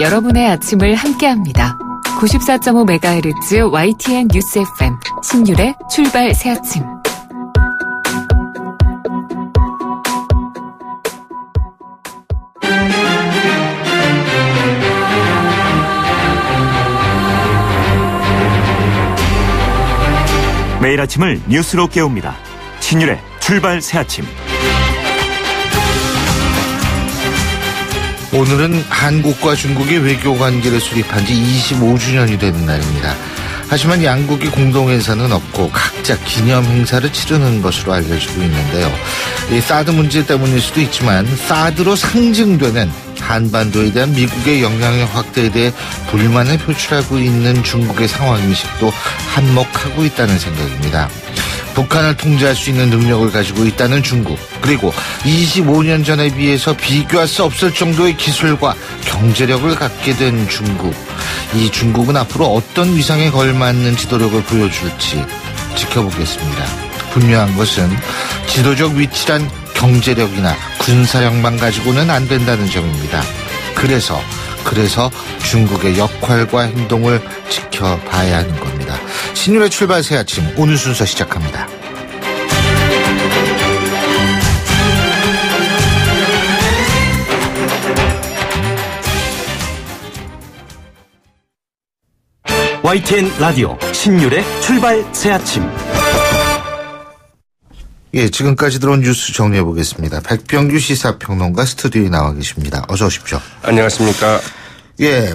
여러분의 아침을 함께합니다. 94.5MHz YTN 뉴스 FM 신율의 출발 새아침. 매일 아침을 뉴스로 깨웁니다. 신율의 출발 새아침. 오늘은 한국과 중국이 외교관계를 수립한 지 25주년이 되는 날입니다. 하지만 양국이 공동행사는 없고 각자 기념 행사를 치르는 것으로 알려지고 있는데요. 이 사드 문제 때문일 수도 있지만 사드로 상징되는 한반도에 대한 미국의 영향력 확대에 대해 불만을 표출하고 있는 중국의 상황인식도 한몫하고 있다는 생각입니다. 북한을 통제할 수 있는 능력을 가지고 있다는 중국, 그리고 25년 전에 비해서 비교할 수 없을 정도의 기술과 경제력을 갖게 된 중국. 이 중국은 앞으로 어떤 위상에 걸맞는 지도력을 보여줄지 지켜보겠습니다. 분명한 것은 지도적 위치란 경제력이나 군사력만 가지고는 안 된다는 점입니다. 그래서 중국의 역할과 행동을 지켜봐야 하는 겁니다. 신율의 출발 새 아침, 오늘 순서 시작합니다. YTN 라디오 신율의 출발 새 아침. 예, 지금까지 들어온 뉴스 정리해 보겠습니다. 백병규 시사평론가 스튜디오에 나와 계십니다. 어서 오십시오. 안녕하십니까. 예,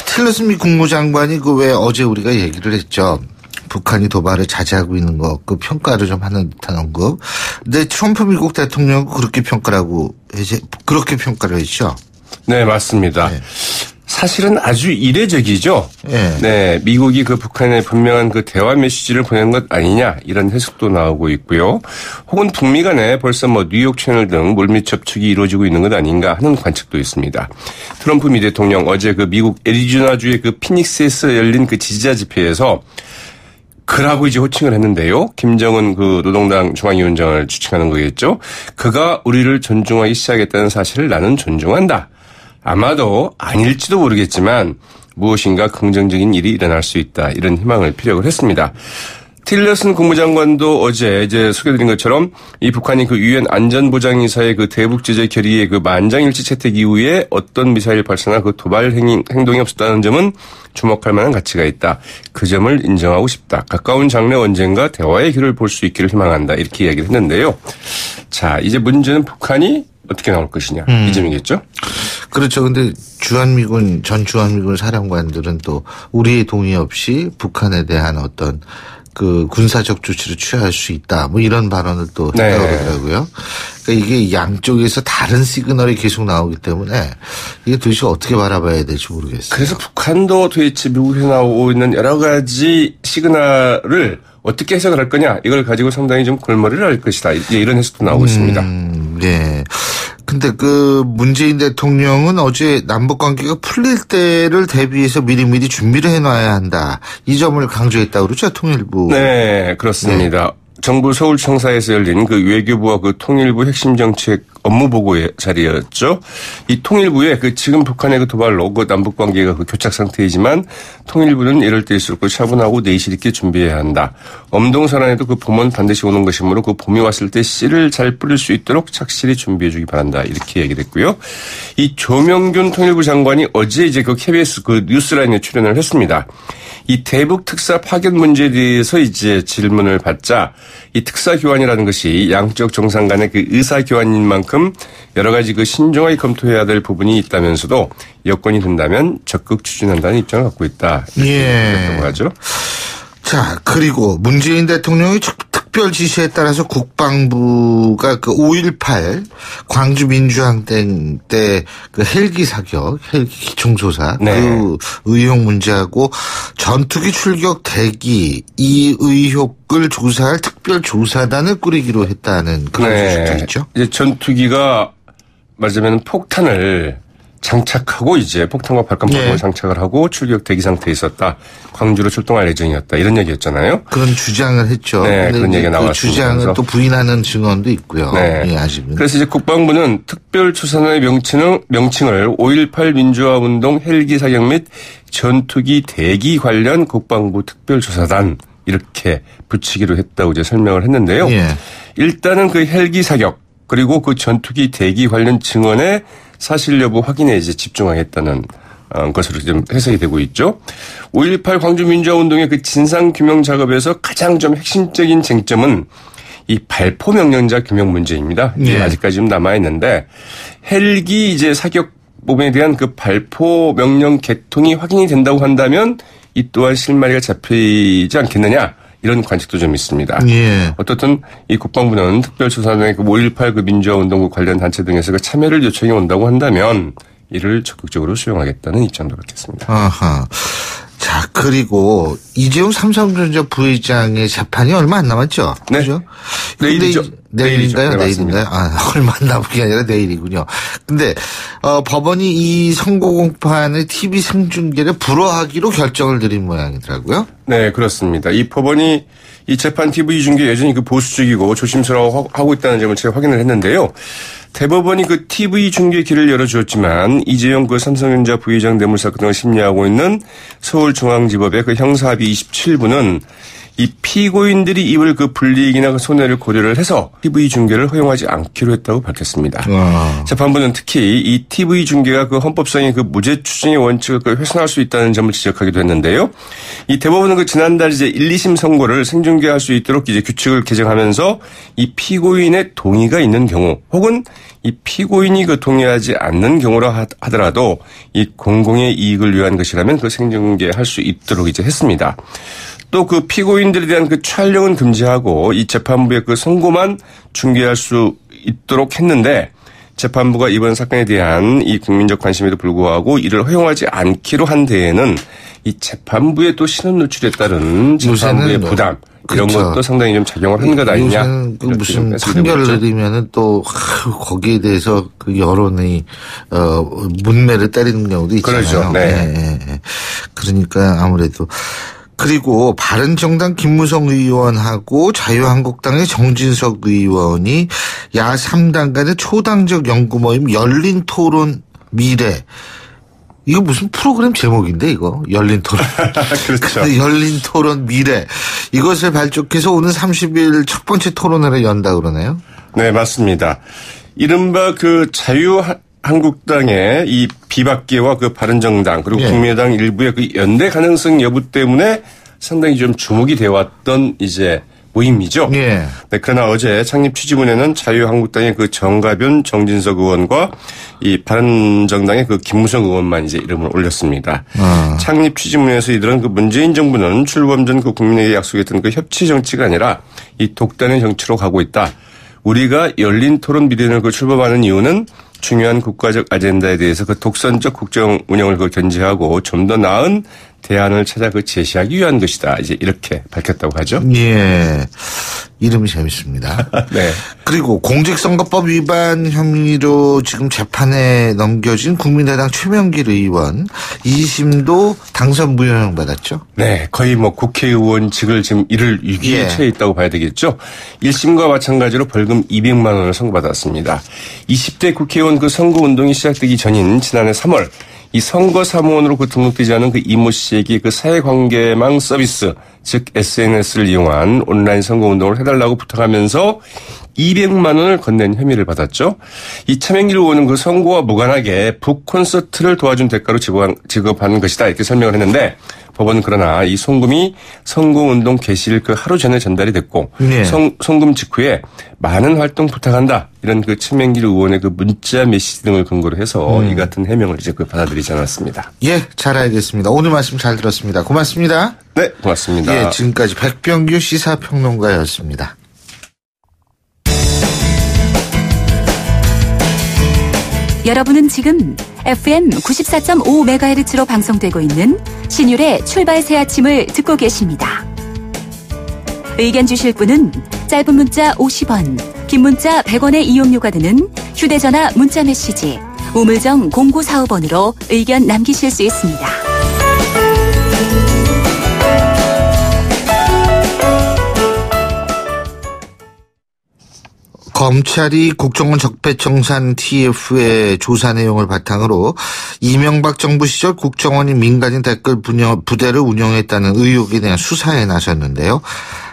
틸러슨 미 국무장관이 왜 어제 우리가 얘기를 했죠. 북한이 도발을 자제하고 있는 것, 평가를 좀 하는 듯한 언급. 근데 트럼프 미국 대통령은 그렇게 평가를 했죠. 네, 맞습니다. 네. 사실은 아주 이례적이죠. 네, 미국이 북한에 분명한 대화 메시지를 보낸 것 아니냐 이런 해석도 나오고 있고요. 혹은 북미 간에 벌써 뉴욕 채널 등 물밑 접촉이 이루어지고 있는 것 아닌가 하는 관측도 있습니다. 트럼프 미 대통령 어제 미국 애리조나주의 피닉스에서 열린 지지자 집회에서 그라고 이제 호칭을 했는데요. 김정은 노동당 중앙위원장을 지칭하는 거겠죠. 그가 우리를 존중하기 시작했다는 사실을 나는 존중한다. 아마도 아닐지도 모르겠지만 무엇인가 긍정적인 일이 일어날 수 있다. 이런 희망을 피력을 했습니다. 틸러슨 국무장관도 어제 소개드린 것처럼 이 북한이 유엔 안전보장이사의 대북 제재 결의의 만장일치 채택 이후에 어떤 미사일 발사나 도발 행동이 없었다는 점은 주목할 만한 가치가 있다. 그 점을 인정하고 싶다. 가까운 장래 언젠가 대화의 길을 볼 수 있기를 희망한다. 이렇게 이야기를 했는데요. 자, 이제 문제는 북한이 어떻게 나올 것이냐. 이 점이겠죠? 그렇죠. 근데 전 주한미군 사령관들은 또 우리의 동의 없이 북한에 대한 어떤 군사적 조치를 취할 수 있다. 이런 발언을 또 했다고 그러더라고요. 그러니까 이게 양쪽에서 다른 시그널이 계속 나오기 때문에 이게 도대체 어떻게 바라봐야 될지 모르겠어요. 그래서 북한도 도대체 미국에서 나오고 있는 여러 가지 시그널을 어떻게 해석을 할 거냐. 이걸 가지고 상당히 좀 골머리를 할 것이다. 이런 해석도 나오고 있습니다. 네. 근데 문재인 대통령은 어제 남북 관계가 풀릴 때를 대비해서 미리미리 준비를 해놔야 한다. 이 점을 강조했다고 그러죠, 통일부. 네, 그렇습니다. 네. 정부 서울청사에서 열린 외교부와 통일부 핵심 정책 업무보고의 자리였죠. 이 통일부에 지금 북한의 도발로 남북 관계가 교착 상태이지만 통일부는 이럴 때일수록 차분하고 내실 있게 준비해야 한다. 엄동설안에도 봄은 반드시 오는 것이므로 봄이 왔을 때 씨를 잘 뿌릴 수 있도록 착실히 준비해 주기 바란다. 이렇게 얘기를 했고요. 이 조명균 통일부 장관이 어제 KBS 뉴스라인에 출연을 했습니다. 이 대북 특사 파견 문제에 대해서 이제 질문을 받자 이 특사 교환이라는 것이 양쪽 정상 간의 의사 교환인 만큼 여러 가지 신중하게 검토해야 될 부분이 있다면서도 여건이 된다면 적극 추진한다는 입장을 갖고 있다. 이렇게 하죠. 자, 그리고 문재인 대통령이 특별 지시에 따라서 국방부가 5.18 광주 민주항쟁 때 헬기 사격, 헬기 기총조사 의혹 문제하고 전투기 출격 대기 이 의혹을 조사할 특별 조사단을 꾸리기로 했다는 그런 소식도 있죠. 이제 전투기가 말하자면 폭탄을 장착하고 이제 폭탄과 발칸포를 장착을 하고 출격 대기 상태에 있었다. 광주로 출동할 예정이었다. 이런 얘기였잖아요. 그런 주장을 했죠. 네, 그런 얘기가 나왔습니다. 그 주장을 또 부인하는 증언도 있고요. 네. 예, 아직은. 그래서 이제 국방부는 특별조사단의 명칭을 5.18 민주화운동 헬기 사격 및 전투기 대기 관련 국방부 특별조사단 이렇게 붙이기로 했다고 이제 설명을 했는데요. 예. 일단은 그 헬기 사격 그리고 그 전투기 대기 관련 증언의 사실 여부 확인에 이제 집중하겠다는 것으로 좀 해석이 되고 있죠. 5.18 광주 민주화운동의 그 진상 규명 작업에서 가장 좀 핵심적인 쟁점은 이 발포 명령자 규명 문제입니다. 이게 아직까지 좀 남아 있는데 헬기 이제 사격 부분에 대한 그 발포 명령 개통이 확인이 된다고 한다면 이 또한 실마리가 잡히지 않겠느냐. 이런 관측도 좀 있습니다. 예. 어떻든 이 국방부는 특별조사단의 그 5.18 그 민주화운동 관련 단체 등에서 그 참여를 요청이 온다고 한다면 이를 적극적으로 수용하겠다는 입장도 밝혔습니다. 아하. 자, 그리고 이재용 삼성전자 부회장의 재판이 얼마 안 남았죠? 네. 그죠? 내일이죠. 내일인가요? 네, 내일인가요? 얼마 안 남은 게 아니라 내일이군요. 근데, 법원이 이 선고 공판의 TV 생중계를 불허하기로 결정을 내린 모양이더라고요. 네, 그렇습니다. 이 법원이 이 재판 TV 중계 여전히 그 보수적이고 조심스러워하고 있다는 점을 제가 확인을 했는데요. 대법원이 그 TV 중계 길을 열어주었지만 이재용 그 삼성전자 부회장 뇌물사건 등을 심리하고 있는 서울중앙지법의 그 형사합의 27부는 이 피고인들이 입을 그 불이익이나 그 손해를 고려를 해서 TV 중계를 허용하지 않기로 했다고 밝혔습니다. 재판부는 특히 이 TV 중계가 그 헌법상의 그 무죄 추정의 원칙을 그 훼손할 수 있다는 점을 지적하기도 했는데요. 이 대법원은 그 지난달 이제 1, 2심 선고를 생중계할 수 있도록 이제 규칙을 개정하면서 이 피고인의 동의가 있는 경우 혹은 이 피고인이 그 동의하지 않는 경우라 하더라도 이 공공의 이익을 위한 것이라면 그 생중계할 수 있도록 이제 했습니다. 또 그 피고인들에 대한 그 촬영은 금지하고 이 재판부의 그 선고만 중계할 수 있도록 했는데 재판부가 이번 사건에 대한 이 국민적 관심에도 불구하고 이를 허용하지 않기로 한 데에는 이 재판부의 또 신원 노출에 따른 재판부의 부담 이런 그렇죠. 것도 상당히 좀 작용을 한 것 아니냐. 요새는 그 무슨 판결을 내리면은 또 거기에 대해서 그 여론이 문매를 때리는 경우도 있잖아요. 그렇죠. 네. 네. 그러니까 아무래도. 그리고 바른정당 김무성 의원하고 자유한국당의 정진석 의원이 야 3당 간의 초당적 연구 모임 열린 토론 미래. 이거 무슨 프로그램 제목인데 이거 열린 토론. 그렇죠. 열린 토론 미래. 이것을 발족해서 오는 30일 첫 번째 토론회를 연다 그러네요. 네, 맞습니다. 이른바 그 한국당의 이 비박계와 그 바른정당 그리고 국민의당 일부의 그 연대 가능성 여부 때문에 상당히 좀 주목이 되어 왔던 이제 모임이죠. 네, 그러나 어제 창립 취지문에는 자유한국당의 그 정가변 정진석 의원과 이 바른정당의 그 김무성 의원만 이제 이름을 올렸습니다. 창립 취지문에서 이들은 그 문재인 정부는 출범 전 그 국민에게 약속했던 그 협치 정치가 아니라 이 독단의 정치로 가고 있다. 우리가 열린 토론 미래를 그 출범하는 이유는 중요한 국가적 아젠다에 대해서 그 독선적 국정 운영을 그 견제하고 좀 더 나은 대안을 찾아 그 제시하기 위한 것이다. 이제 이렇게 밝혔다고 하죠. 예. 이름이 재밌습니다. 네. 그리고 공직선거법 위반 혐의로 지금 재판에 넘겨진 국민의당 최명길 의원 2심도 당선 무효형 받았죠? 네. 거의 뭐 국회의원직을 지금 이를 위기에 처해 있다고 봐야 되겠죠. 1심과 마찬가지로 벌금 200만 원을 선고받았습니다. 20대 국회의원 그 선거운동이 시작되기 전인 지난해 3월 이 선거 사무원으로 그 등록되지 않은 그 이모 씨에게 그 사회관계망 서비스, 즉 SNS를 이용한 온라인 선거운동을 해달라고 부탁하면서 200만 원을 건넨 혐의를 받았죠. 이 차명길 의원은 그 선거와 무관하게 북콘서트를 도와준 대가로 지급한 것이다 이렇게 설명을 했는데 법원은 그러나 이 송금이 선거운동 개시일 그 하루 전에 전달이 됐고 송금 직후에 많은 활동 부탁한다 이런 그 차명길 의원의 그 문자 메시지 등을 근거로 해서 이 같은 해명을 이제 그 받아들이지 않았습니다. 예, 잘 알겠습니다. 오늘 말씀 잘 들었습니다. 고맙습니다. 네, 고맙습니다. 예, 지금까지 백병규 시사평론가였습니다. 여러분은 지금 FM 94.5MHz로 방송되고 있는 신율의 출발 새 아침을 듣고 계십니다. 의견 주실 분은 짧은 문자 50원, 긴 문자 100원의 이용료가 드는 휴대전화 문자 메시지 우물정 0945번으로 의견 남기실 수 있습니다. 검찰이 국정원 적폐청산 TF의 조사 내용을 바탕으로 이명박 정부 시절 국정원이 민간인 댓글 부대를 운영했다는 의혹에 대한 수사에 나섰는데요.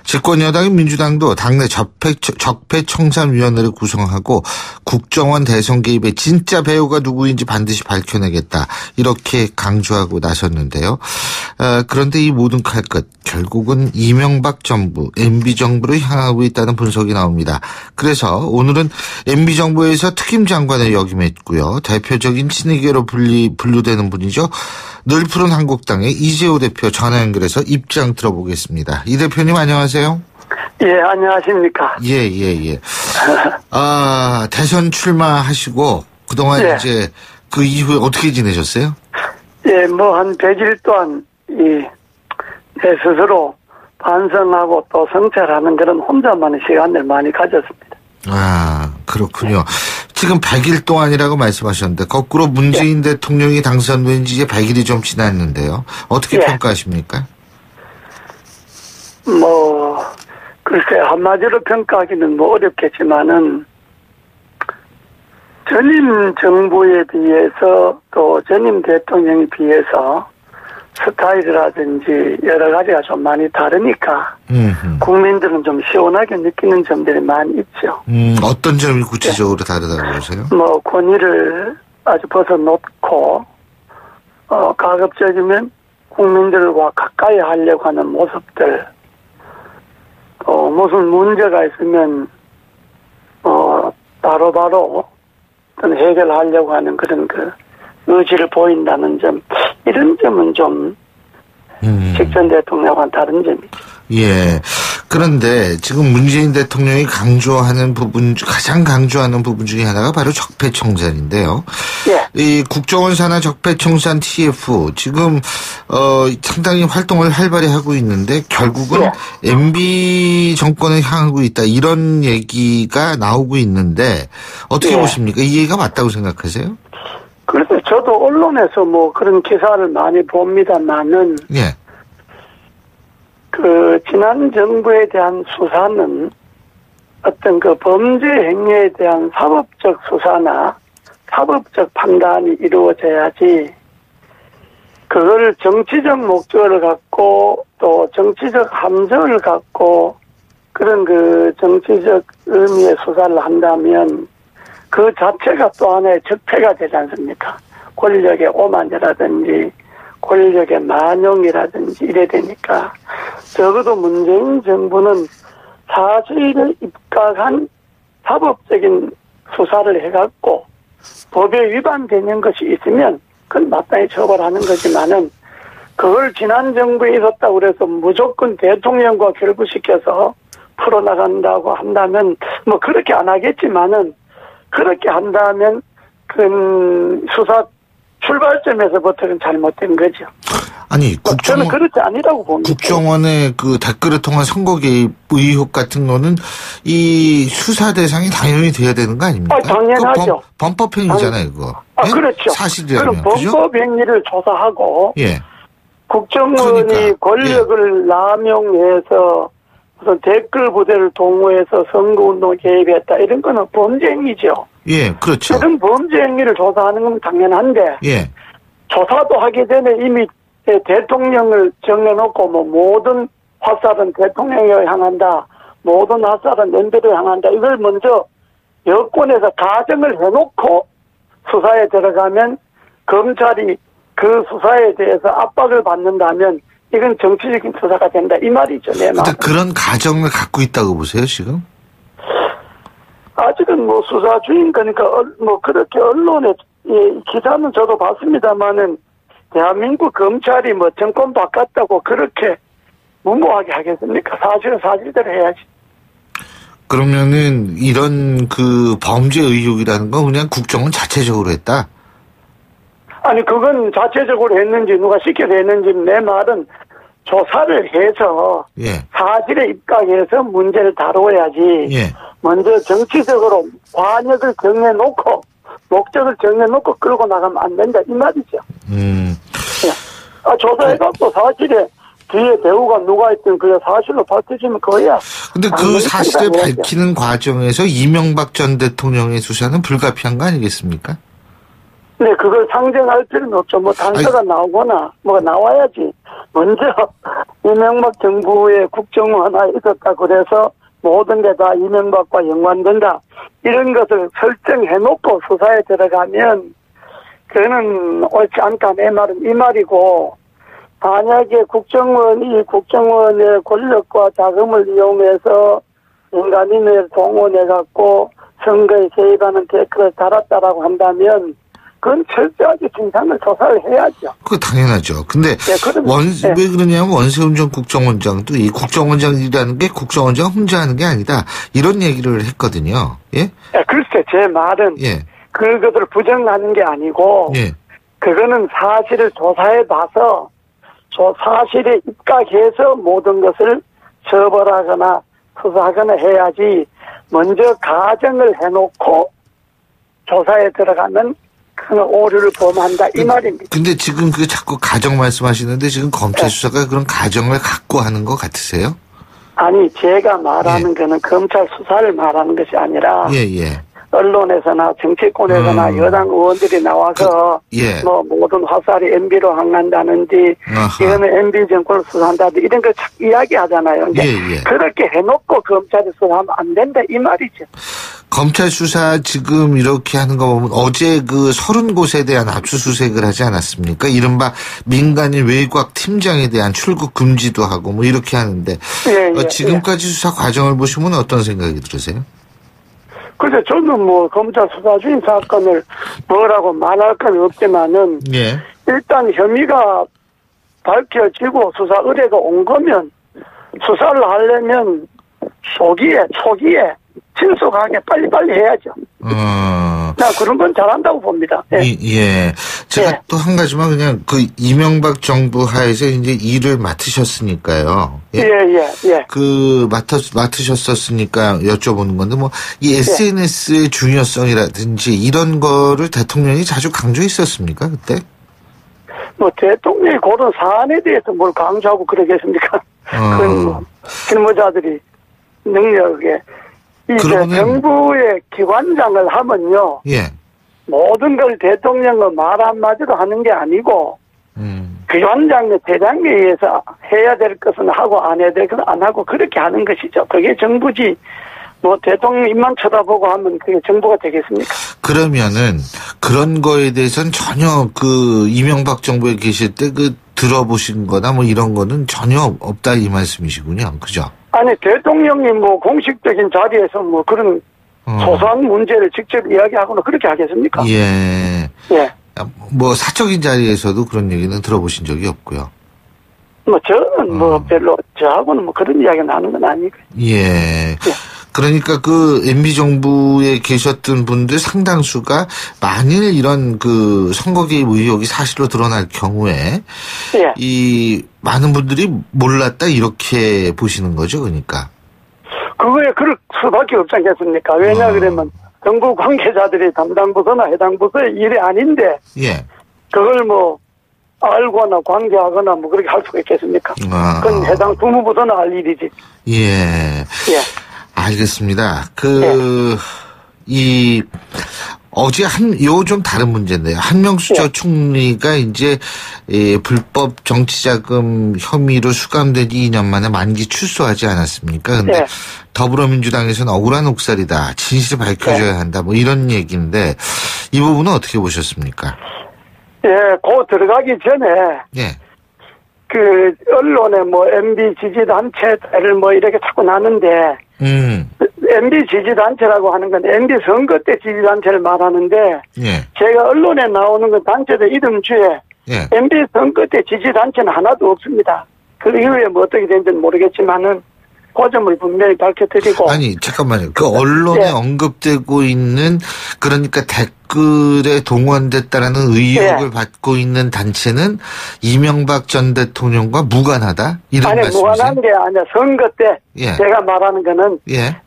집권 여당인 민주당도 당내 적폐청산위원회를 구성하고 국정원 대선 개입의 진짜 배우가 누구인지 반드시 밝혀내겠다 이렇게 강조하고 나섰는데요. 그런데 이 모든 칼끝 결국은 이명박 정부, MB정부를 향하고 있다는 분석이 나옵니다. 그래서 오늘은 MB정부에서 특임장관을 역임했고요. 대표적인 친이계로 분류되는 분이죠. 늘 푸른 한국당의 이재호 대표 전화 연결해서 입장 들어보겠습니다. 이 대표님 안녕하세요. 예, 안녕하십니까. 예. 대선 출마하시고 그동안 예. 이제 그 이후에 어떻게 지내셨어요? 예, 한 100일 동안 내 스스로 반성하고 또 성찰하는 그런 혼자만의 시간을 많이 가졌습니다. 아, 그렇군요. 지금 100일 동안이라고 말씀하셨는데 거꾸로 문재인 대통령이 당선된 지 이제 100일이 좀 지났는데요. 어떻게 평가하십니까? 글쎄 한마디로 평가하기는 어렵겠지만은 전임 정부에 비해서 또 전임 대통령에 비해서 스타일이라든지 여러 가지가 좀 많이 다르니까 국민들은 좀 시원하게 느끼는 점들이 많이 있죠. 어떤 점이 구체적으로 다르다고 보세요? 권위를 아주 벗어놓고 가급적이면 국민들과 가까이 하려고 하는 모습들, 또 무슨 문제가 있으면 바로바로 해결하려고 하는 그런 의지를 보인다는 점, 이런 점은 좀 직전 대통령과는 다른 점이죠. 예. 그런데 지금 문재인 대통령이 가장 강조하는 부분 중에 하나가 바로 적폐청산인데요. 예. 이 국정원 산하 적폐청산 TF 지금 상당히 활동을 활발히 하고 있는데 결국은 MB 정권을 향하고 있다 이런 얘기가 나오고 있는데 어떻게 보십니까? 이 얘기가 맞다고 생각하세요? 그래서 저도 언론에서 그런 기사를 많이 봅니다만은 지난 정부에 대한 수사는 어떤 범죄 행위에 대한 사법적 수사나 사법적 판단이 이루어져야지 그걸 정치적 목적을 갖고 또 정치적 함정을 갖고 그런 정치적 의미의 수사를 한다면 그 자체가 또 하나의 적폐가 되지 않습니까? 권력의 오만이라든지 권력의 만용이라든지 이래 되니까 적어도 문재인 정부는 사실을 입각한 사법적인 수사를 해갖고 법에 위반되는 것이 있으면 그건 마땅히 처벌하는 거지만은 그걸 지난 정부에 있었다고 그래서 무조건 대통령과 결부시켜서 풀어나간다고 한다면 그렇게 안 하겠지만은 그렇게 한다면 그 수사 출발점에서부터는 잘못된 거죠. 아니, 저는 그렇지 아니라고 봅니다. 국정원의 댓글을 통한 선거 개입 의혹 같은 거는 이 수사 대상이 당연히 돼야 되는 거 아닙니까? 당연하죠. 범법행위잖아요, 그거. 그렇죠. 사실이라면. 그럼 범법행위를 조사하고 국정원이 그러니까. 권력을 남용해서 무슨 댓글 부대를 동원해서 선거운동 개입했다 이런 거는 범죄행위죠. 예, 그렇죠. 이런 범죄행위를 조사하는 건 당연한데 조사도 하기 전에 이미 대통령을 정해놓고 모든 화살은 대통령을 향한다. 모든 화살은 연대를 향한다. 이걸 먼저 여권에서 가정을 해놓고 수사에 들어가면 검찰이 그 수사에 대해서 압박을 받는다면 이건 정치적인 수사가 된다. 이 말이죠. 내 말은. 그런 가정을 갖고 있다고 보세요, 지금? 아직은 수사 중인 거니까 그렇게 언론에 기사는 저도 봤습니다만은 대한민국 검찰이 정권 바꿨다고 그렇게 무모하게 하겠습니까? 사실은 사실대로 해야지. 그러면은 이런 범죄 의혹이라는 건 그냥 국정원 자체적으로 했다? 아니 그건 자체적으로 했는지 누가 시켜서 했는지 내 말은 조사를 해서 사실에 입각해서 문제를 다루어야지 먼저 정치적으로 관역을 정해놓고 목적을 정해놓고 끌고 나가면 안 된다 이 말이죠. 예. 조사해갖고 사실에 뒤에 배우가 누가 있든 그게 사실로 밝혀지면 그거야. 근데 그 사실을 밝히는 과정에서 이명박 전 대통령의 수사는 불가피한 거 아니겠습니까? 네, 그걸 상정할 필요는 없죠. 뭐 단서가 나오거나 뭐가 나와야지. 먼저 이명박 정부의 국정원 하나 있었다 그래서 모든 게 다 이명박과 연관된다. 이런 것을 설정해놓고 수사에 들어가면 그거는 옳지 않다. 내 말은 이 말이고, 만약에 국정원이 국정원의 권력과 자금을 이용해서 민간인을 동원해갖고 선거에 개입하는 댓글을 달았다라고 한다면 그건 철저하게 진상을 조사를 해야죠. 그거 당연하죠. 근데 네, 왜 그러냐면 원세훈 전 국정원장도 이 국정원장이라는 게 국정원장 혼자 하는 게 아니다. 이런 얘기를 했거든요. 예? 네, 글쎄 제 말은 그것을 부정하는 게 아니고 그거는 사실을 조사해 봐서 사실에 입각해서 모든 것을 처벌하거나 수사하거나 해야지 먼저 가정을 해놓고 조사에 들어가면 그 오류를 범한다 이 말입니다. 근데 지금 그 자꾸 가정 말씀하시는데 지금 검찰 수사가 그런 가정을 갖고 하는 것 같으세요? 아니 제가 말하는 거는 검찰 수사를 말하는 것이 아니라 언론에서나 정치권에서나 여당 의원들이 나와서 뭐 모든 화살이 MB로 향한다는지 이거는 MB 정권을 수사한다든지 이런 걸 자꾸 이야기하잖아요. 그렇게 해놓고 검찰이 수사하면 안 된다 이 말이죠. 검찰 수사 지금 이렇게 하는 거 보면 어제 그 30곳에 대한 압수수색을 하지 않았습니까? 이른바 민간인 외곽 팀장에 대한 출국 금지도 하고 뭐 이렇게 하는데 지금까지 수사 과정을 보시면 어떤 생각이 들으세요? 그래서 저는 뭐 검찰 수사 중인 사건을 뭐라고 말할 건 없지만은 일단 혐의가 밝혀지고 수사 의뢰가 온 거면 수사를 하려면 초기에 신속하게 빨리빨리 해야죠. 나 그런 건 잘한다고 봅니다. 제가 또 한 가지만 그냥 그 이명박 정부 하에서 이제 일을 맡으셨으니까요. 그 맡으셨었으니까 여쭤보는 건데 뭐 이 SNS의 중요성이라든지 이런 거를 대통령이 자주 강조했었습니까 그때? 뭐 대통령이 고른 사안에 대해서 뭘 강조하고 그러겠습니까? 그건 뭐 실무자들이 능력에 이제 정부의 기관장을 하면요. 모든 걸 대통령은 말 한마디로 하는 게 아니고 기관장의 대장에 의해서 해야 될 것은 하고 안 해야 될 것은 안 하고 그렇게 하는 것이죠. 그게 정부지. 뭐 대통령 입만 쳐다보고 하면 그게 정부가 되겠습니까? 그러면은 그런 거에 대해서는 전혀 그 이명박 정부에 계실 때 그 들어보신 거나 뭐 이런 거는 전혀 없다 이 말씀이시군요. 그죠? 아니 대통령이 뭐 공식적인 자리에서 뭐 그런 소소한 문제를 직접 이야기하거나 그렇게 하겠습니까? 뭐 사적인 자리에서도 그런 얘기는 들어보신 적이 없고요. 뭐 저는 뭐 별로 저하고는 뭐 그런 이야기는 하는 건 아니고요. 그러니까 그 MB 정부에 계셨던 분들 상당수가 만일 이런 그 선거 개입 의혹이 사실로 드러날 경우에 이 많은 분들이 몰랐다 이렇게 보시는 거죠, 그러니까. 그거에 그럴 수밖에 없지 않겠습니까? 왜냐 그러면 정부 관계자들이 담당 부서나 해당 부서의 일이 아닌데 그걸 뭐 알거나 관계하거나 뭐 그렇게 할 수가 있겠습니까? 그건 해당 주무부서나 할 일이지. 알겠습니다. 어제 좀 다른 문제인데요. 한명수 전 총리가 이제 불법 정치자금 혐의로 수감된 지 2년 만에 만기 출소하지 않았습니까? 근데 더불어민주당에서는 억울한 옥살이다. 진실을 밝혀줘야 한다. 뭐 이런 얘기인데 이 부분은 어떻게 보셨습니까? 그 들어가기 전에 그 언론에 뭐 MB 지지단체를 뭐 이렇게 자꾸 나는데 MB 지지단체라고 하는 건 MB 선거 때 지지단체를 말하는데 제가 언론에 나오는 건 단체들 이름 주에 MB 선거 때 지지단체는 하나도 없습니다. 그 이후에 뭐 어떻게 된지는 모르겠지만은 그 점을 분명히 밝혀드리고. 아니 잠깐만요. 그 언론에 언급되고 있는 그러니까 댓글에 동원됐다라는 의혹을 받고 있는 단체는 이명박 전 대통령과 무관하다? 이런 말씀이세요? 아니 무관한 게 아니라 선거 때 제가 말하는 거는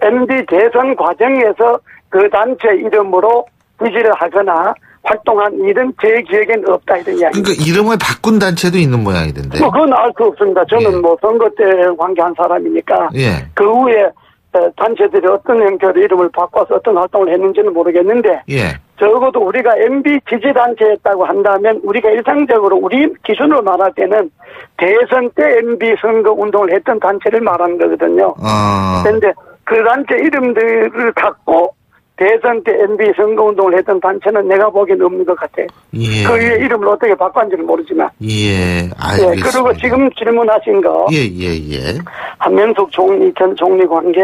MB 대선 과정에서 그 단체 이름으로 지지를 하거나 활동한 일은 제 기억에는 없다 이런 이야기. 그러니까 이름을 바꾼 단체도 있는 모양이던데. 그건 알 수 없습니다. 저는 선거 때 관계한 사람이니까 그 후에 단체들이 어떤 형태로 이름을 바꿔서 어떤 활동을 했는지는 모르겠는데 적어도 우리가 MB 지지단체였다고 한다면 우리가 일상적으로 우리 기준으로 말할 때는 대선 때 MB 선거 운동을 했던 단체를 말하는 거거든요. 그런데 그 단체 이름들을 갖고 대선 때 MB 선거 운동을 했던 단체는 내가 보기엔 없는 것 같아요. 그 위에 이름을 어떻게 바꿨는지는 모르지만. 알겠습니다. 그리고 지금 질문하신 거. 한명숙 전 총리 관계.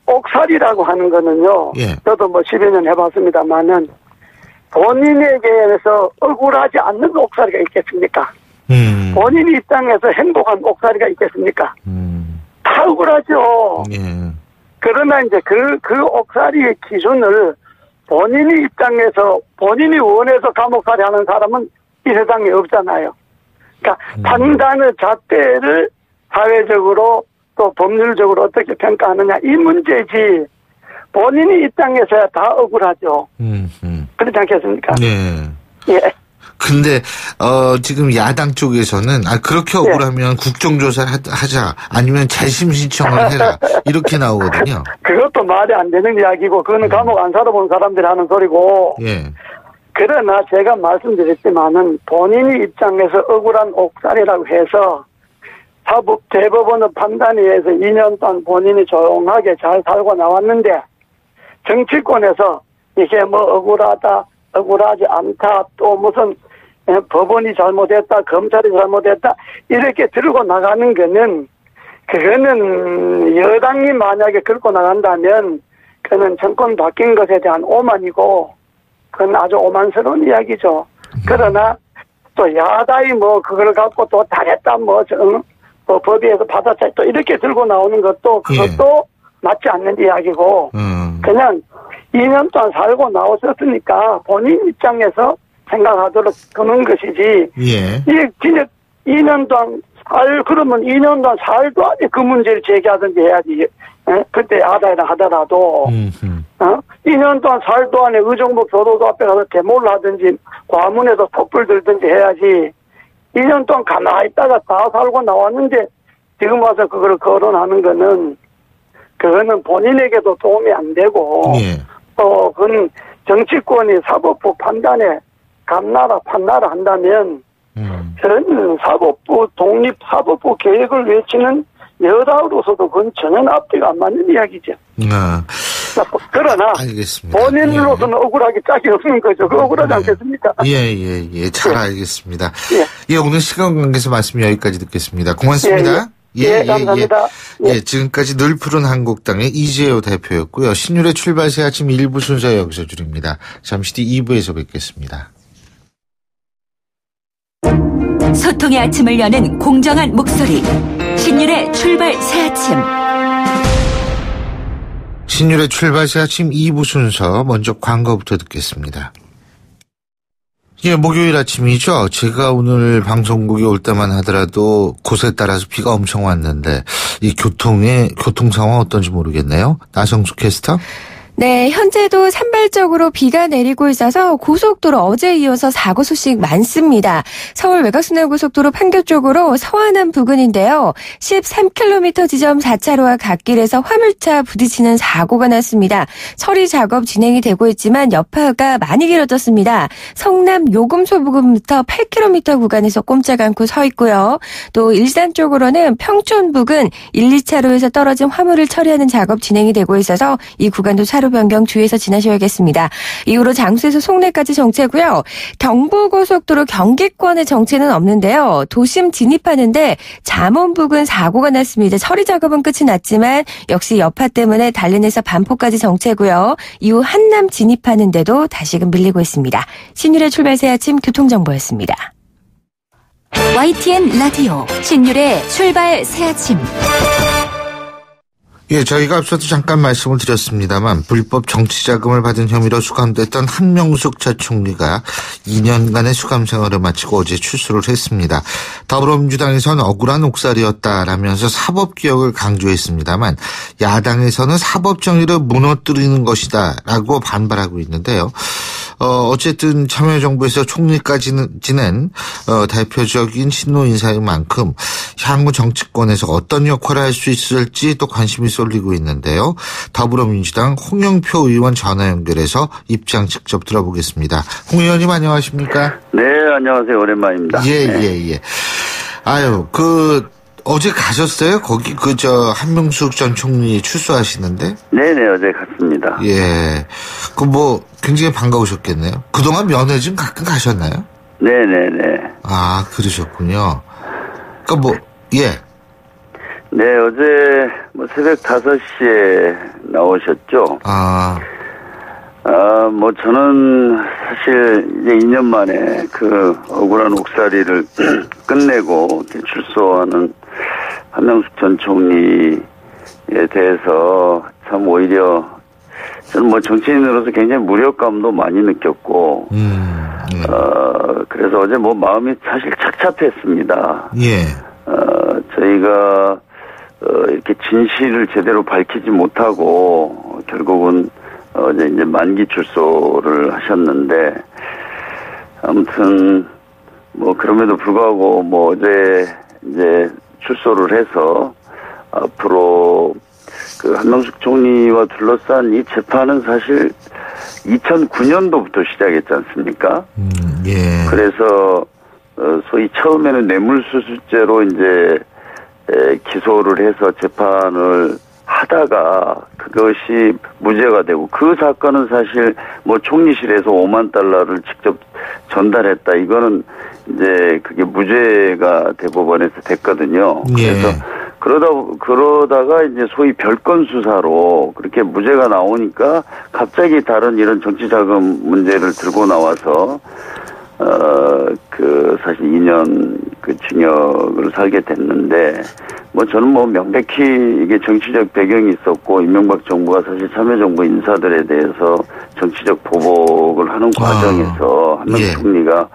옥살이라고 하는 거는요. 저도 10여 년 해봤습니다만은 본인에게서 억울하지 않는 옥살이가 있겠습니까? 본인 입장에서 행복한 옥살이가 있겠습니까? 다 억울하죠. 그러나 이제 그 옥살이의 기준을 본인이 입장에서 본인이 원해서 감옥살이 하는 사람은 이 세상에 없잖아요. 그러니까 판단의 잣대를 사회적으로 또 법률적으로 어떻게 평가하느냐 이 문제지 본인이 입장에서야 다 억울하죠. 그렇지 않겠습니까? 근데 지금 야당 쪽에서는 그렇게 억울하면 국정조사를 하자 아니면 재심 신청을 해라 이렇게 나오거든요. 그것도 말이 안 되는 이야기고 그거는 감옥 안 살아본 사람들이 하는 소리고. 그러나 제가 말씀드렸지만은 본인이 입장에서 억울한 옥살이라고 해서 대법원의 판단에 의해서 2년 동안 본인이 조용하게 잘 살고 나왔는데 정치권에서 이게 억울하다, 억울하지 않다, 또 무슨 법원이 잘못했다, 검찰이 잘못했다 이렇게 들고 나가는 거는 그거는 여당이 만약에 끌고 나간다면 그는 정권 바뀐 것에 대한 오만이고 그건 아주 오만스러운 이야기죠. 그러나 또 야당이 그걸 갖고 또 잘했다 법위에서 받아차 또 이렇게 들고 나오는 것도 그것도 맞지 않는 이야기고 그냥 2년 동안 살고 나오셨으니까 본인 입장에서 생각하도록 그런 것이지 이게 진짜 2년 동안 그러면 2년 동안 살도 안에 그 문제를 제기하든지 해야지. 그때 야당이라 하더라도 2년 동안 살도 안에 의정부 교도소 앞에 가서 데모를 하든지 과문에서 촛불 들든지 해야지 2년 동안 가만히 있다가 다 살고 나왔는데 지금 와서 그걸 거론하는 거는 그거는 본인에게도 도움이 안 되고 또 그건 정치권이 사법부 판단에 감나라 판나라 한다면 저는 사법부 독립 사법부 개혁을 외치는 여당으로서도 그건 전혀 앞뒤가 안 맞는 이야기죠. 그러나 알겠습니다. 본인으로서는 억울하기 짝이 없는 거죠. 그 억울하지 않겠습니까? 잘 알겠습니다. 오늘 시간 관계에서 말씀 여기까지 듣겠습니다. 고맙습니다. 감사합니다. 지금까지 늘 푸른 한국당의 이재호 대표였고요. 신율의 출발새 아침 1부 순서 여기서 줄입니다. 잠시 뒤 2부에서 뵙겠습니다. 소통의 아침을 여는 공정한 목소리 신율의 출발 새 아침. 신율의 출발 새 아침 2부 순서 먼저 광고부터 듣겠습니다. 목요일 아침이죠. 제가 오늘 방송국에 올 때만 하더라도 곳에 따라서 비가 엄청 왔는데 이 교통 상황 어떤지 모르겠네요. 나성숙 캐스터. 네, 현재도 산발적으로 비가 내리고 있어서 고속도로 어제 이어서 사고 소식 많습니다. 서울 외곽순환고속도로 판교 쪽으로 서안암 부근인데요. 13km 지점 4차로와 갓길에서 화물차 부딪히는 사고가 났습니다. 처리 작업 진행이 되고 있지만 여파가 많이 길어졌습니다. 성남 요금소 부근부터 8km 구간에서 꼼짝 않고 서 있고요. 또 일산 쪽으로는 평촌 부근 1, 2차로에서 떨어진 화물을 처리하는 작업 진행이 되고 있어서 이 구간도 차로 변경 주의해서 지나셔야겠습니다. 이후로 장수에서 송내까지 정체고요. 경부고속도로 경기권의 정체는 없는데요. 도심 진입하는데 잠원 부근 사고가 났습니다. 처리 작업은 끝이 났지만 역시 여파 때문에 단련에서 반포까지 정체고요. 이후 한남 진입하는데도 다시금 밀리고 있습니다. 신율의 출발 새 아침 교통정보였습니다. YTN 라디오 신율의 출발 새 아침. 예, 저희가 앞서도 잠깐 말씀을 드렸습니다만 불법 정치자금을 받은 혐의로 수감됐던 한명숙 전 총리가 2년간의 수감 생활을 마치고 어제 출소를 했습니다. 더불어민주당에서는 억울한 옥살이었다라면서 사법개혁을 강조했습니다만 야당에서는 사법정의를 무너뜨리는 것이다라고 반발하고 있는데요. 어쨌든 참여정부에서 총리까지 지낸 대표적인 신노 인사인 만큼 향후 정치권에서 어떤 역할을 할 수 있을지 또 관심이 쏠리고 있는데요. 더불어민주당 홍영표 의원 전화 연결해서 입장 직접 들어보겠습니다. 홍 의원님 안녕하십니까? 네, 안녕하세요. 오랜만입니다. 예. 아유, 어제 가셨어요? 거기 한명숙 전 총리 출소하시는데? 네네, 어제 갔습니다. 예. 굉장히 반가우셨겠네요. 그동안 면회 좀 가끔 가셨나요? 네네네. 아, 그러셨군요. 예. 네, 어제 새벽 5시에 나오셨죠? 저는 사실 이제 2년 만에 그 억울한 옥살이를 끝내고 출소하는 한명숙 전 총리에 대해서 참 오히려 저는 정치인으로서 굉장히 무력감도 많이 느꼈고, 그래서 어제 마음이 사실 착잡했습니다. 예. 저희가, 이렇게 진실을 제대로 밝히지 못하고, 결국은 어제 이제 만기 출소를 하셨는데, 아무튼, 그럼에도 불구하고, 어제 이제 출소를 해서, 앞으로, 한명숙 총리와 둘러싼 이 재판은 사실 2009년도부터 시작했지 않습니까? 예. 그래서, 소위 처음에는 뇌물수수죄로 이제, 기소를 해서 재판을 하다가 그것이 무죄가 되고 그 사건은 사실 총리실에서 5만 달러를 직접 전달했다. 이거는 이제 그게 무죄가 대법원에서 됐거든요. 예. 그래서 그러다가 이제 소위 별건 수사로 그렇게 무죄가 나오니까 갑자기 다른 이런 정치자금 문제를 들고 나와서 사실 2년 징역을 살게 됐는데, 저는 명백히 이게 정치적 배경이 있었고, 이명박 정부가 사실 참여정부 인사들에 대해서 정치적 보복을 하는 과정에서 한명숙 총리가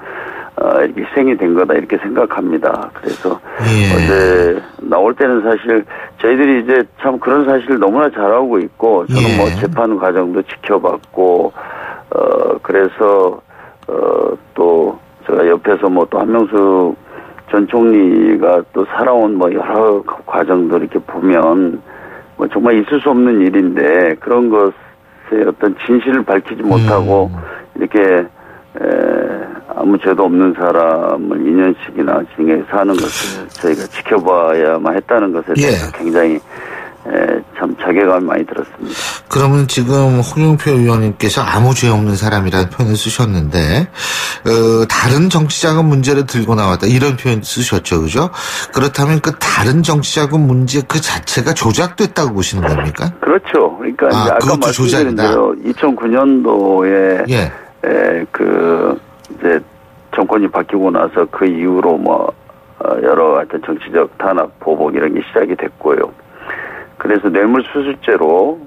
이렇게 희생이 된 거다, 이렇게 생각합니다. 그래서 어제 나올 때는 사실 저희들이 이제 참 그런 사실을 너무나 잘 알고 있고, 저는 재판 과정도 지켜봤고, 그래서 또 제가 옆에서 또 한명숙 전 총리가 또 살아온 여러 과정들 이렇게 보면 정말 있을 수 없는 일인데 그런 것에 어떤 진실을 밝히지 못하고 이렇게 아무 죄도 없는 사람을 2년씩이나 징역에 사는 것을 저희가 지켜봐야만 했다는 것에 대해서 굉장히 참 자괴감이 많이 들었습니다. 그러면 지금 홍영표 의원님께서 아무 죄 없는 사람이라는 표현을 쓰셨는데 다른 정치자금 문제를 들고 나왔다 이런 표현 쓰셨죠, 그죠? 그렇다면 그 다른 정치자금 문제 그 자체가 조작됐다고 보시는 겁니까? 그렇죠. 그러니까 이제 아까 말씀드린 대로 2009년도에 이제 정권이 바뀌고 나서 그 이후로 여러 하여튼 정치적 탄압, 보복 이런 게 시작이 됐고요. 그래서 뇌물수수죄로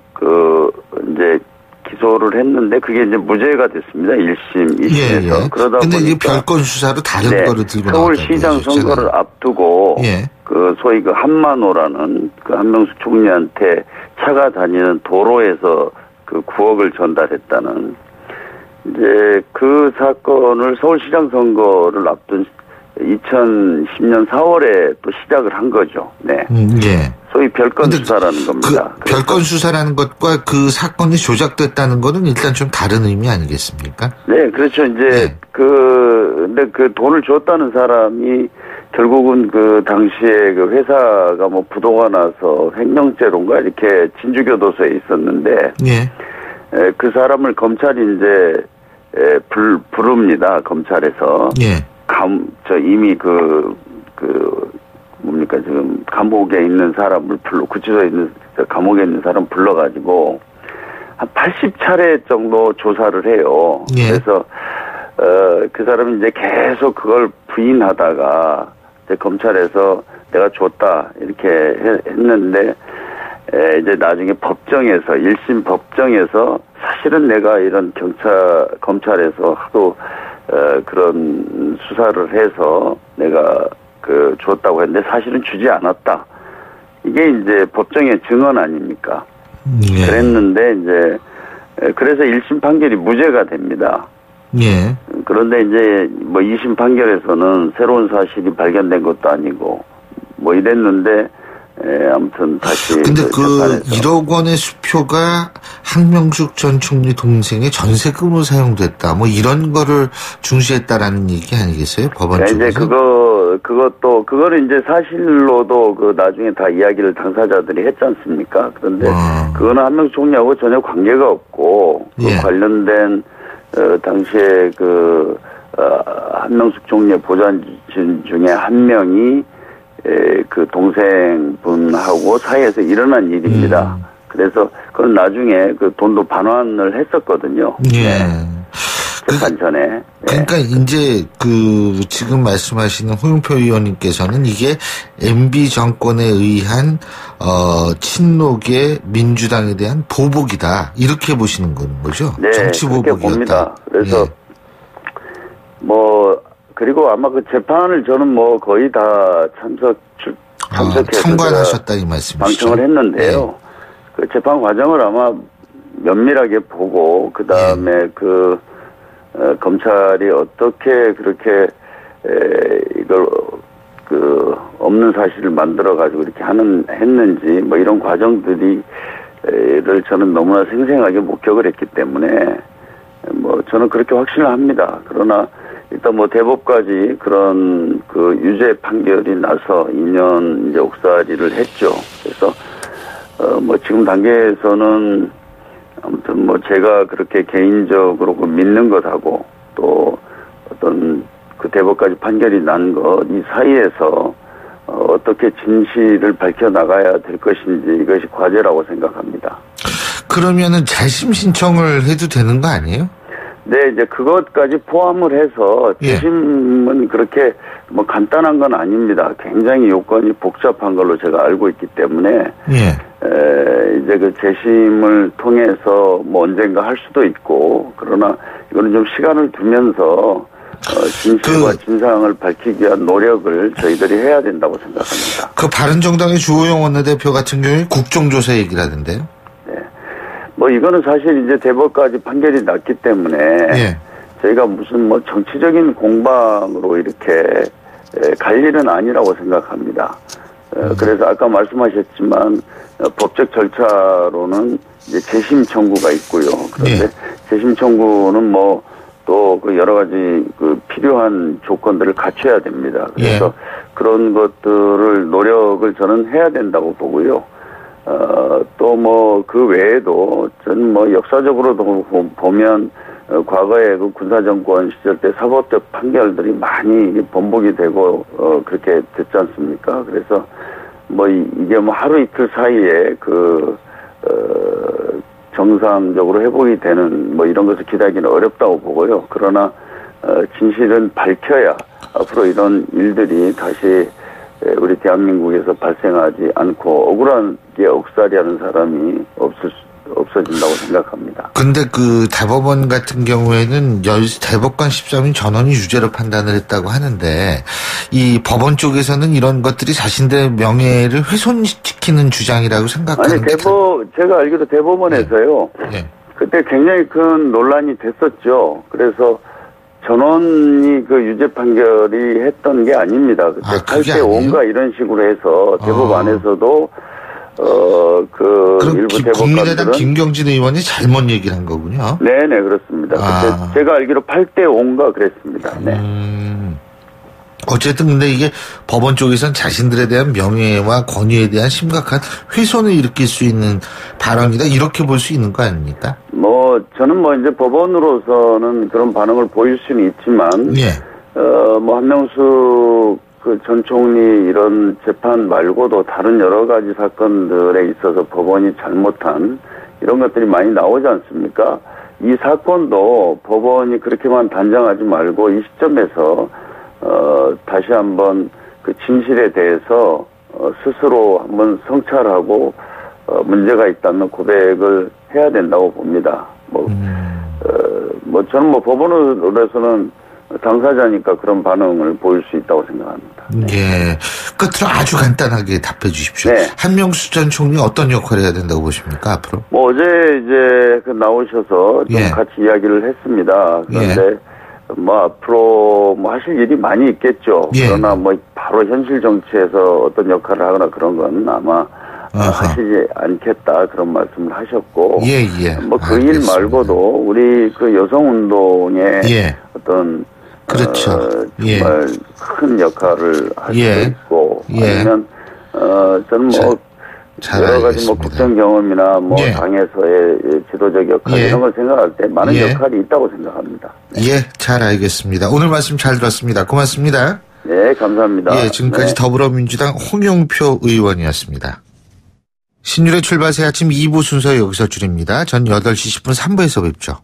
이제 기소를 했는데 그게 이제 무죄가 됐습니다. 1심, 2심에서. 그러다 보니까. 근데 이게 별건 수사로 다른 거를 들고 나왔다고 서울시장 선거를 앞두고 소위 한만호라는 한명숙 총리한테 차가 다니는 도로에서 9억을 전달했다는 이제 그 사건을 서울시장 선거를 앞둔 2010년 4월에 또 시작을 한 거죠. 네. 소위 별건 수사라는 겁니다. 별건 수사라는 것과 그 사건이 조작됐다는 거는 일단 좀 다른 의미 아니겠습니까? 네, 그렇죠. 이제 근데 돈을 줬다는 사람이 결국은 당시에 회사가 부도가 나서 횡령죄론가 이렇게 진주교도소에 있었는데 그 사람을 검찰이 이제 부릅니다. 검찰에서. 이미 지금 감옥에 있는 사람을 구치소에 있는, 감옥에 있는 사람 불러가지고, 한 80차례 정도 조사를 해요. 그래서, 그 사람이 이제 계속 그걸 부인하다가, 이제 검찰에서 내가 줬다, 이렇게 했는데, 이제 나중에 법정에서 1심 법정에서 사실은 내가 이런 검찰에서 하도 그런 수사를 해서 내가 줬다고 했는데 사실은 주지 않았다. 이게 이제 법정의 증언 아닙니까? 예. 그랬는데 이제 그래서 1심 판결이 무죄가 됩니다. 예. 그런데 이제 뭐 2심 판결에서는 새로운 사실이 발견된 것도 아니고 뭐 이랬는데 아무튼 다시. 근데 그 1억 원의 수표가 한명숙 전 총리 동생의 전세금으로 사용됐다. 뭐 이런 거를 중시했다라는 얘기 아니겠어요? 법원 쪽에서. 이제 그거는 이제 사실로도 나중에 다 이야기를 당사자들이 했지 않습니까? 그런데 그거는 한명숙 총리하고 전혀 관계가 없고 그 관련된 당시에 한명숙 총리의 보좌진 중에 한 명이 그 동생분하고 사이에서 일어난 일입니다. 그래서 그건 나중에 그 돈도 반환을 했었거든요. 예. 재판 전에. 그러니까 이제 지금 말씀하시는 홍영표 의원님께서는 이게 MB 정권에 의한 친노계 민주당에 대한 보복이다 이렇게 보시는 거죠? 네, 정치 보복이었다. 봅니다. 그래서 그리고 아마 그 재판을 저는 뭐 거의 다 참석해서 참관하셨다 이 말씀이시죠? 방청을 했는데요. 그 재판 과정을 아마 면밀하게 보고 그 다음에 검찰이 어떻게 그렇게 이걸 없는 사실을 만들어 가지고 이렇게 했는지 뭐 이런 과정들을 저는 너무나 생생하게 목격을 했기 때문에 뭐 저는 그렇게 확신을 합니다. 그러나 일단 뭐 대법까지 그런 유죄 판결이 나서 2년 이제 옥살이를 했죠. 그래서 뭐 지금 단계에서는 아무튼 뭐 제가 그렇게 개인적으로 믿는 것하고 또 어떤 그 대법까지 판결이 난 것 이 사이에서 어떻게 진실을 밝혀나가야 될 것인지 이것이 과제라고 생각합니다. 그러면은 재심 신청을 해도 되는 거 아니에요? 네, 이제 그것까지 포함을 해서 재심은 그렇게 뭐 간단한 건 아닙니다. 굉장히 요건이 복잡한 걸로 제가 알고 있기 때문에 이제 그 재심을 통해서 뭐 언젠가 할 수도 있고 그러나 이거는 좀 시간을 두면서 진실과 진상을 밝히기 위한 노력을 저희들이 해야 된다고 생각합니다. 그 바른정당의 주호영 원내대표 같은 경우에 국정조사 얘기를 하던데요? 뭐 이거는 사실 이제 대법까지 판결이 났기 때문에 저희가 무슨 뭐 정치적인 공방으로 이렇게 갈 일은 아니라고 생각합니다. 그래서 아까 말씀하셨지만 법적 절차로는 이제 재심 청구가 있고요. 그런데 재심 청구는 뭐 또 그 여러 가지 필요한 조건들을 갖춰야 됩니다. 그래서 그런 것들을 노력을 저는 해야 된다고 보고요. 또 뭐 그 외에도 저는 뭐 역사적으로도 보면 과거에 그 군사정권 시절 때 사법적 판결들이 많이 번복이 되고 그렇게 됐지 않습니까? 그래서 뭐 이게 뭐 하루 이틀 사이에 정상적으로 회복이 되는 뭐 이런 것을 기대하기는 어렵다고 보고요. 그러나 진실은 밝혀야 앞으로 이런 일들이 다시 우리 대한민국에서 발생하지 않고 억울하게 억살이하는 사람이 없어진다고 생각합니다. 근데 그 대법원 같은 경우에는 대법관 13인 전원이 유죄로 판단을 했다고 하는데 이 법원 쪽에서는 이런 것들이 자신들의 명예를 훼손시키는 주장이라고 생각하는 게 제가 알기로 대법원에서요. 그때 굉장히 큰 논란이 됐었죠. 그래서 전원이 그 유죄 판결이 했던 게 아닙니다. 그때 8대 5인가 이런 식으로 해서 대법 안에서도 일부 대법관들은 국민의당 김경진 의원이 잘못 얘기를 한 거군요. 네네 그렇습니다. 그때 제가 알기로 8대 5인가 그랬습니다. 네. 어쨌든 근데 이게 법원 쪽에서는 자신들에 대한 명예와 권위에 대한 심각한 훼손을 일으킬 수 있는 발언이다 이렇게 볼 수 있는 거 아닙니까? 뭐 저는 뭐 이제 법원으로서는 그런 반응을 보일 수는 있지만 뭐 한명숙 전 총리 이런 재판 말고도 다른 여러 가지 사건들에 있어서 법원이 잘못한 이런 것들이 많이 나오지 않습니까? 이 사건도 법원이 그렇게만 단정하지 말고 이 시점에서 다시 한번 그 진실에 대해서 스스로 한번 성찰하고 문제가 있다는 고백을 해야 된다고 봅니다. 저는 법원으로서는 당사자니까 그런 반응을 보일 수 있다고 생각합니다. 예. 끝으로 아주 간단하게 답해 주십시오. 네. 한명수 전 총리 어떤 역할을 해야 된다고 보십니까, 앞으로? 어제 나오셔서 좀 같이 이야기를 했습니다. 그런데 앞으로 하실 일이 많이 있겠죠. 그러나 바로 현실 정치에서 어떤 역할을 하거나 그런 건 아마 하시지 않겠다 그런 말씀을 하셨고. 그 일 말고도 우리 그 여성운동에 어떤 그렇죠. 정말 큰 역할을 할 수 있고 아니면 저는 여러 가지 국정 경험이나 당에서의 지도적 역할 이런 걸 생각할 때 많은 역할이 있다고 생각합니다. 잘 알겠습니다. 오늘 말씀 잘 들었습니다. 고맙습니다. 네, 감사합니다. 지금까지 더불어민주당 홍영표 의원이었습니다. 신율의 출발 새 아침 2부 순서 여기서 줄입니다. 전 8시 10분 3부에서 뵙죠.